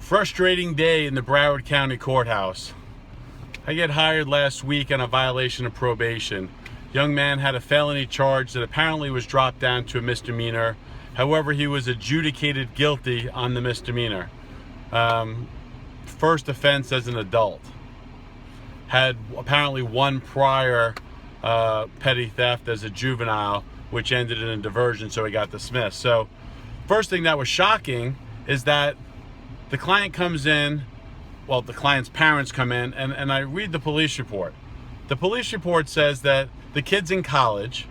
Frustrating day in the Broward County Courthouse. I get hired last week on a violation of probation. Young man had a felony charge that apparently was dropped down to a misdemeanor. However, he was adjudicated guilty on the misdemeanor. First offense as an adult. Had apparently one prior petty theft as a juvenile, which ended in a diversion, so he got dismissed. So, first thing that was shocking is that the client comes in, well, the client's parents come in, and I read the police report. The police report says that the kid's in college,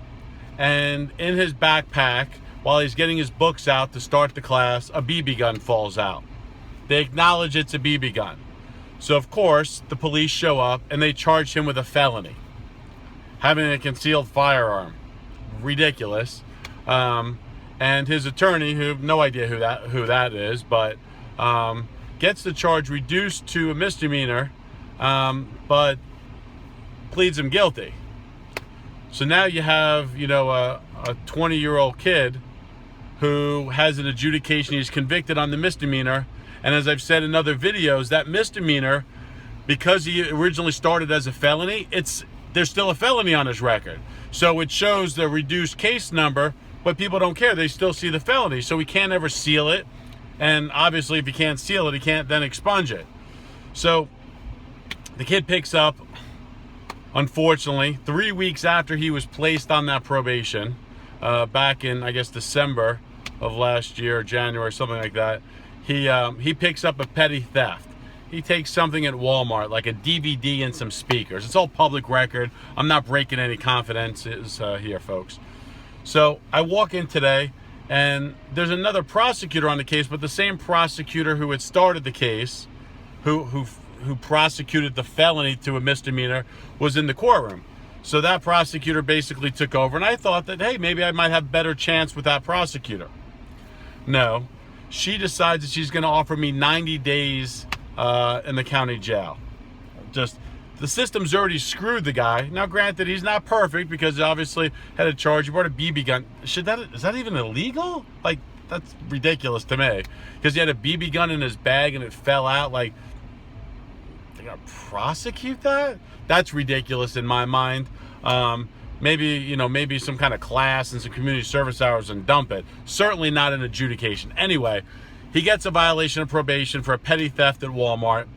and in his backpack, while he's getting his books out to start the class, a BB gun falls out. They acknowledge it's a BB gun. So, of course, the police show up, and they charge him with a felony. Having a concealed firearm. Ridiculous. And his attorney, who have no idea who that is, but gets the charge reduced to a misdemeanor, but pleads him guilty. So now you have, a 20-year-old kid who has an adjudication. He's convicted on the misdemeanor, and as I've said in other videos, that misdemeanor, because he originally started as a felony, there's still a felony on his record. So it shows the reduced case number, but people don't care. They still see the felony, so we can't ever seal it. And obviously, if you can't seal it, he can't then expunge it. So the kid picks up, unfortunately, 3 weeks after he was placed on that probation, back in, I guess, December of last year, January, something like that, he picks up a petty theft. He takes something at Walmart, like a DVD and some speakers. It's all public record. I'm not breaking any confidences here, folks. So I walk in today, and there's another prosecutor on the case, but the same prosecutor who had started the case, who prosecuted the felony to a misdemeanor, was in the courtroom. So that prosecutor basically took over, and I thought that, hey, maybe I might have a better chance with that prosecutor. No, she decides that she's going to offer me 90 days in the county jail. The system's already screwed the guy. Now, granted, he's not perfect because he obviously had a charge. He brought a BB gun. Is that even illegal? Like, that's ridiculous to me. Because he had a BB gun in his bag and it fell out. Like, they gotta prosecute that? That's ridiculous in my mind. Maybe some kind of class and some community service hours and dump it. Certainly not an adjudication. Anyway, he gets a violation of probation for a petty theft at Walmart.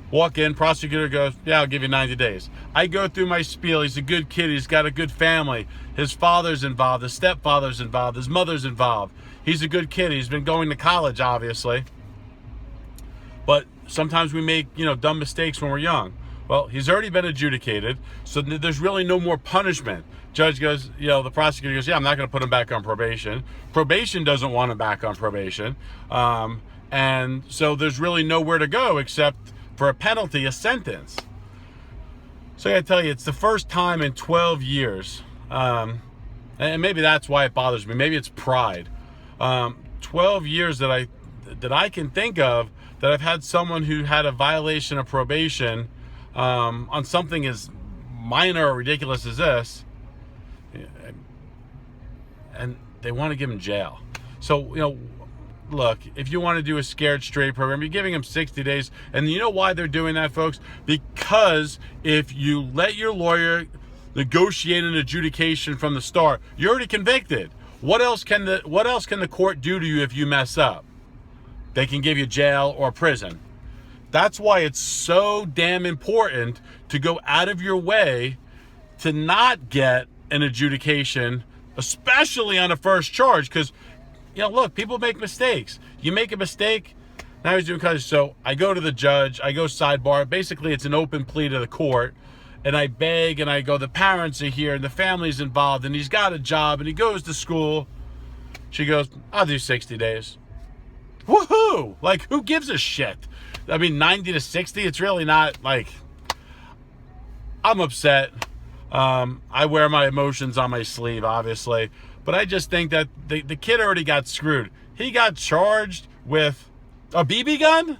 Walk in, prosecutor goes, yeah, I'll give you 90 days. I go through my spiel. He's a good kid. He's got a good family. His father's involved. His stepfather's involved. His mother's involved. He's a good kid. He's been going to college, obviously. But sometimes we make, dumb mistakes when we're young. Well, he's already been adjudicated, so there's really no more punishment. Judge goes, the prosecutor goes, yeah, I'm not going to put him back on probation. Probation doesn't want him back on probation. And so there's really nowhere to go except for a penalty, a sentence. So I gotta tell you, it's the first time in 12 years, and maybe that's why it bothers me. Maybe it's pride. 12 years that I can think of that I've had someone who had a violation of probation on something as minor or ridiculous as this, and they want to give him jail. So, look, if you want to do a scared straight program, you're giving them 60 days. And you know why they're doing that, folks? Because if you let your lawyer negotiate an adjudication from the start, you're already convicted. What else can the court do to you if you mess up? They can give you jail or prison. That's why it's so damn important to go out of your way to not get an adjudication, especially on a first charge, because look, people make mistakes. You make a mistake. Now he's doing college. So I go to the judge. I go sidebar. Basically, it's an open plea to the court. And I beg and I go, the parents are here and the family's involved and he's got a job and he goes to school. She goes, I'll do 60 days. Woohoo! Like, who gives a shit? I mean, 90 to 60, it's really not like... I'm upset. I wear my emotions on my sleeve, obviously. But I just think that the kid already got screwed. He got charged with a BB gun?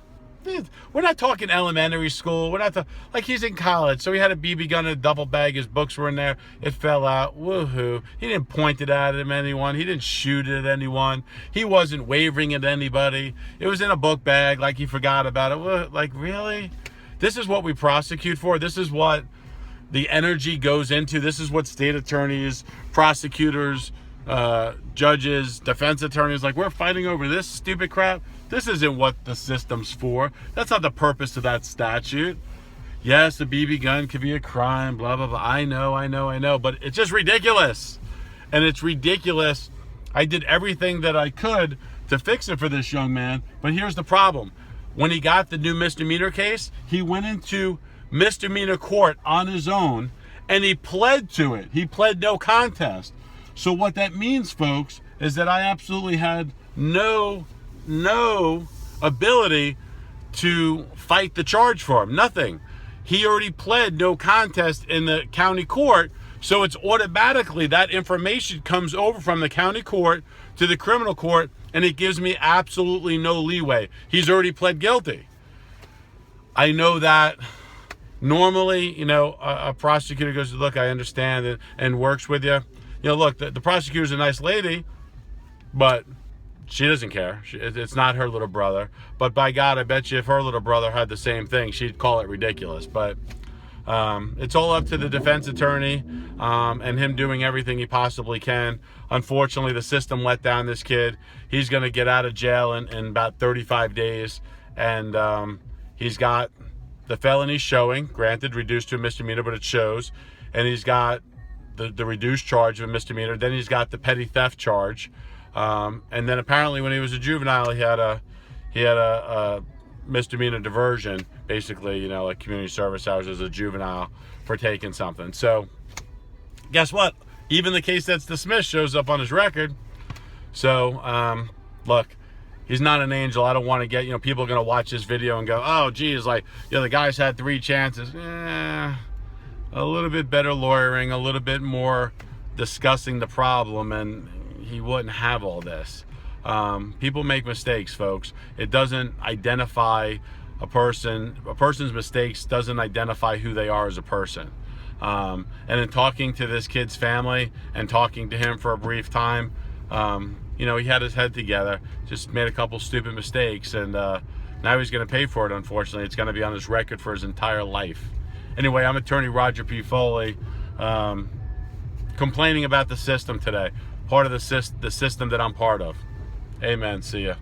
we're not talking elementary school. We're not like he's in college, so he had a BB gun in a duffel bag. His books were in there. It fell out. Woohoo! He didn't point it at anyone. He didn't shoot it at anyone. He wasn't wavering at anybody. It was in a book bag, like he forgot about it. Like, really? This is what we prosecute for. This is what the energy goes into. This is what state attorneys, prosecutors, judges, defense attorneys, like, we're fighting over this stupid crap. This isn't what the system's for. That's not the purpose of that statute. Yes, a BB gun could be a crime, blah, blah, blah. I know, but it's just ridiculous. And it's ridiculous. I did everything that I could to fix it for this young man, but here's the problem. When he got the new misdemeanor case, he went into misdemeanor court on his own, and he pled to it. He pled no contest. So what that means, folks, is that I absolutely had no ability to fight the charge for him. Nothing. He already pled no contest in the county court, so it's automatically that information comes over from the county court to the criminal court, and it gives me absolutely no leeway. He's already pled guilty. I know that normally, a prosecutor goes, look, I understand it, and works with you. Look, the prosecutor's a nice lady, but she doesn't care. It's not her little brother. But by God, I bet you if her little brother had the same thing, she'd call it ridiculous. But it's all up to the defense attorney and him doing everything he possibly can. Unfortunately, the system let down this kid. He's going to get out of jail in about 35 days. And he's got the felony showing, granted, reduced to a misdemeanor, but it shows. And he's got the reduced charge of a misdemeanor. Then he's got the petty theft charge. And then apparently when he was a juvenile, he had a misdemeanor diversion, basically, like community service hours as a juvenile for taking something. So guess what? Even the case that's dismissed shows up on his record. So, look, he's not an angel. I don't want to get, people are going to watch this video and go, oh, geez, like, the guy's had 3 chances. A little bit better lawyering, a little bit more discussing the problem, and he wouldn't have all this. People make mistakes, folks. It doesn't identify a person. A person's mistakes doesn't identify who they are as a person. And in talking to this kid's family and talking to him for a brief time, he had his head together, just made a couple stupid mistakes, and now he's going to pay for it, unfortunately. It's going to be on his record for his entire life. Anyway, I'm attorney Roger P. Foley, complaining about the system today. Part of the system that I'm part of. Amen. See ya.